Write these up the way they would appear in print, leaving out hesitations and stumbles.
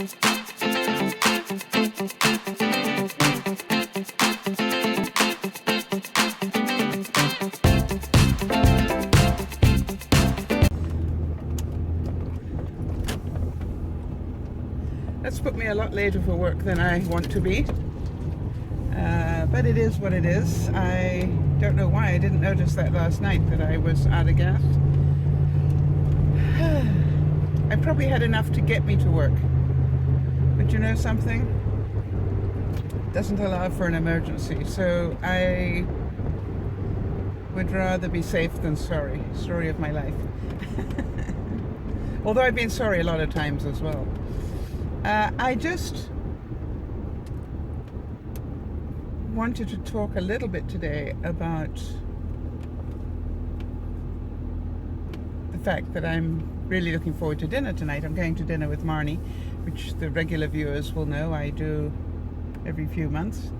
That's put me a lot later for work than I want to be. But it is what it is. I don't know why I didn't notice that last night, that I was out of gas. I probably had enough to get me to work. But you know something? It doesn't allow for an emergency. So I would rather be safe than sorry. Story of my life. Although I've been sorry a lot of times as well. I just wanted to talk a little bit today about the fact that I'm really looking forward to dinner tonight. I'm going to dinner with Marnie, which the regular viewers will know I do every few months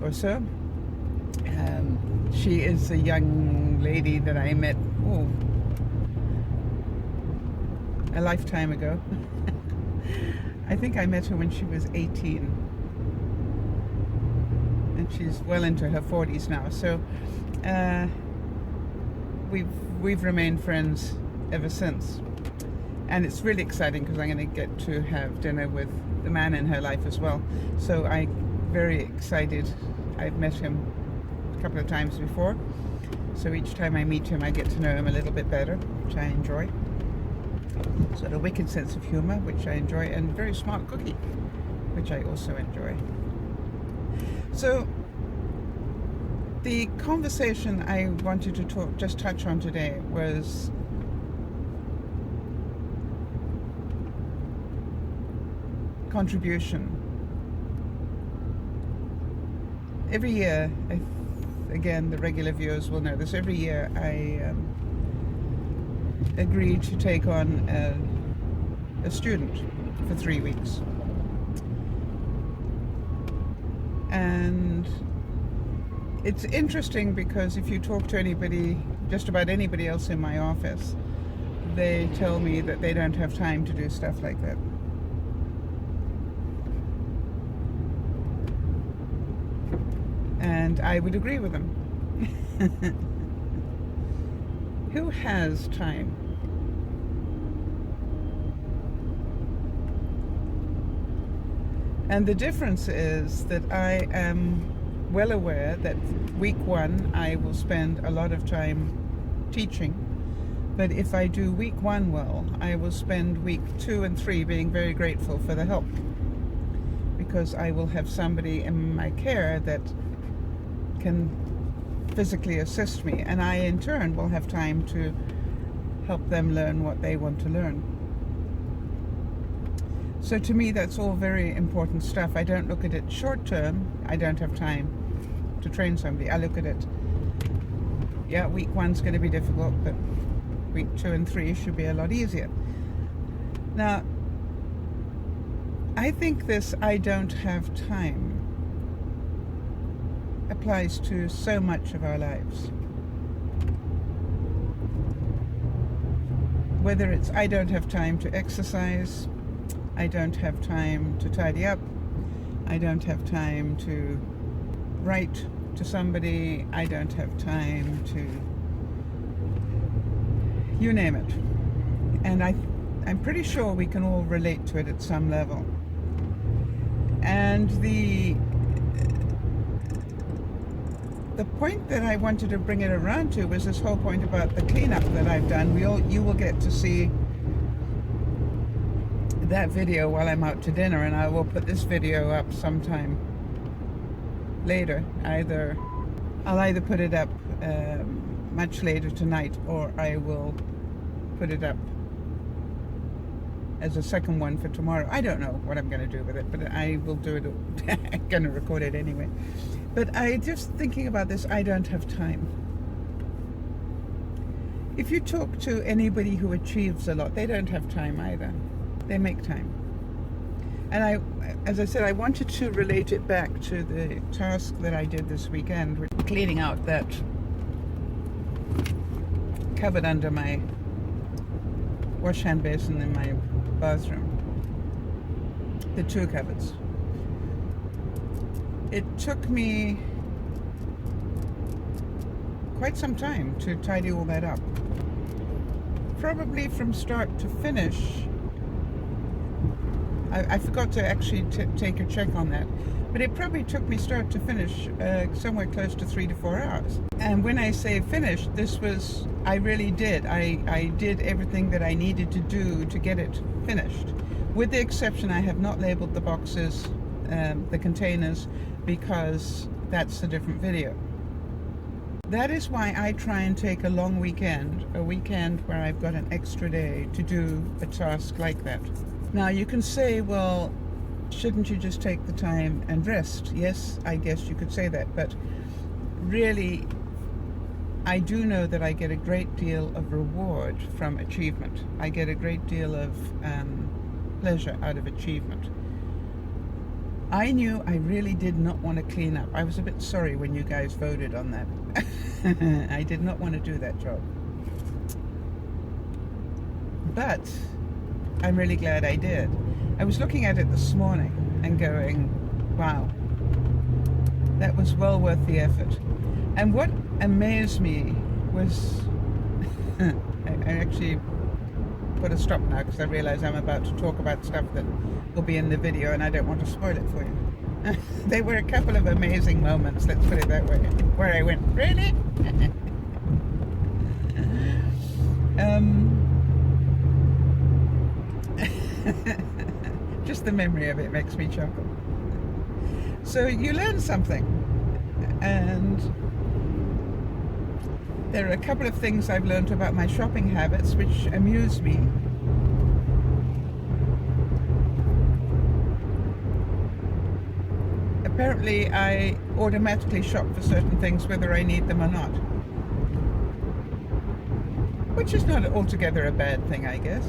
or so. She is a young lady that I met a lifetime ago. I think I met her when she was 18. And she's well into her 40s now. So we've remained friends ever since. And it's really exciting because I'm going to get to have dinner with the man in her life as well. So I'm very excited. I've met him a couple of times before. So each time I meet him, I get to know him a little bit better, which I enjoy. Sort of wicked sense of humor, which I enjoy, and very smart cookie, which I also enjoy. So the conversation I wanted to just touch on today was contribution. Every year, again, the regular viewers will know this, every year I agreed to take on a student for 3 weeks. And it's interesting because if you talk to anybody, just about anybody else in my office, they tell me that they don't have time to do stuff like that. And I would agree with them. Who has time? And the difference is that I am well aware that week 1 I will spend a lot of time teaching, but if I do week 1 well, I will spend week 2 and 3 being very grateful for the help, because I will have somebody in my care that can physically assist me, and I in turn will have time to help them learn what they want to learn. So to me, that's all very important stuff. I don't look at it short term. I don't have time to train somebody. I look at it, yeah, week 1's going to be difficult, but week 2 and 3 should be a lot easier. Now, I think this I don't have time applies to so much of our lives. Whether it's I don't have time to exercise, I don't have time to tidy up, I don't have time to write to somebody, I don't have time to, you name it. And I'm pretty sure we can all relate to it at some level. And the point that I wanted to bring it around to was this whole point about the cleanup that I've done. You will get to see that video while I'm out to dinner, and I will put this video up sometime later. I'll either put it up much later tonight, or I will put it up as a second one for tomorrow. I don't know what I'm going to do with it, but I will do it. I'm going to record it anyway. But I just thinking about this, I don't have time. If you talk to anybody who achieves a lot, they don't have time either. They make time. And as I said, I wanted to relate it back to the task that I did this weekend, with cleaning out that cupboard under my wash hand basin in my bathroom. the two cupboards. It took me quite some time to tidy all that up. Probably from start to finish. I forgot to actually take a check on that, but it probably took me start to finish somewhere close to 3 to 4 hours. And when I say finished, this was, I really did. I did everything that I needed to do to get it finished. With the exception, I have not labeled the boxes, the containers, because that's a different video. That is why I try and take a long weekend, a weekend where I've got an extra day to do a task like that. Now you can say, well, shouldn't you just take the time and rest? Yes, I guess you could say that, but really, I do know that I get a great deal of reward from achievement. I get a great deal of pleasure out of achievement. I knew I really did not want to clean up. I was a bit sorry when you guys voted on that. I did not want to do that job. But I'm really glad I did. I was looking at it this morning and going, wow, that was well worth the effort. And what amazed me was, I actually put a stop now because I realize I'm about to talk about stuff that will be in the video and I don't want to spoil it for you. There were a couple of amazing moments, let's put it that way, where I went, really? Just the memory of it makes me chuckle. So you learn something, and there are a couple of things I've learned about my shopping habits which amuse me. Apparently I automatically shop for certain things whether I need them or not, which is not altogether a bad thing, I guess.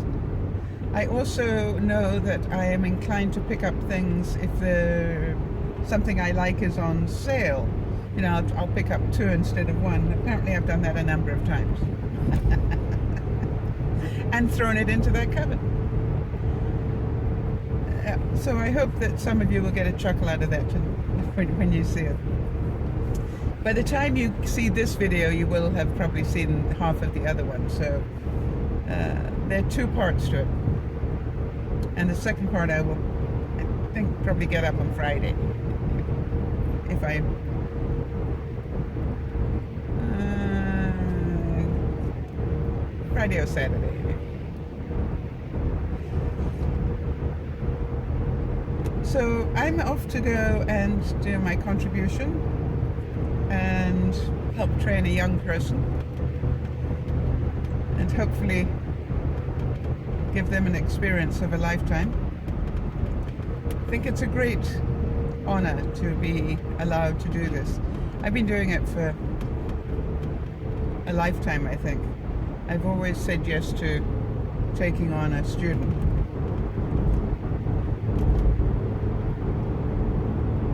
I also know that I am inclined to pick up things if something I like is on sale. You know, I'll pick up 2 instead of 1. Apparently I've done that a number of times. And thrown it into that cupboard. So I hope that some of you will get a chuckle out of that when you see it. By the time you see this video, you will have probably seen half of the other one. So there are 2 parts to it. And the second part I will, I think, probably get up on Friday. If I... Friday or Saturday. So I'm off to go and do my contribution and help train a young person and hopefully give them an experience of a lifetime. I think it's a great honor to be allowed to do this. I've been doing it for a lifetime, I think. I've always said yes to taking on a student.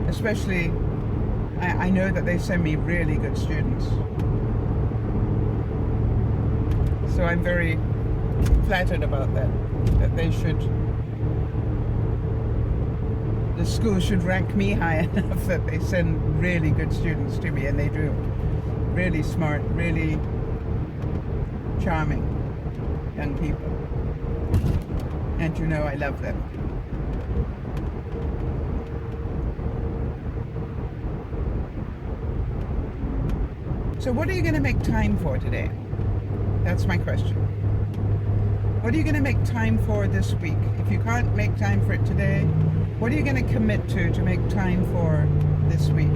Especially, I know that they send me really good students. So I'm very flattered about that they should, the school should rank me high enough that they send really good students to me, and they do. Really smart, really charming young people. And you know I love them. So what are you going to make time for today? That's my question. What are you going to make time for this week? If you can't make time for it today, what are you going to commit to make time for this week?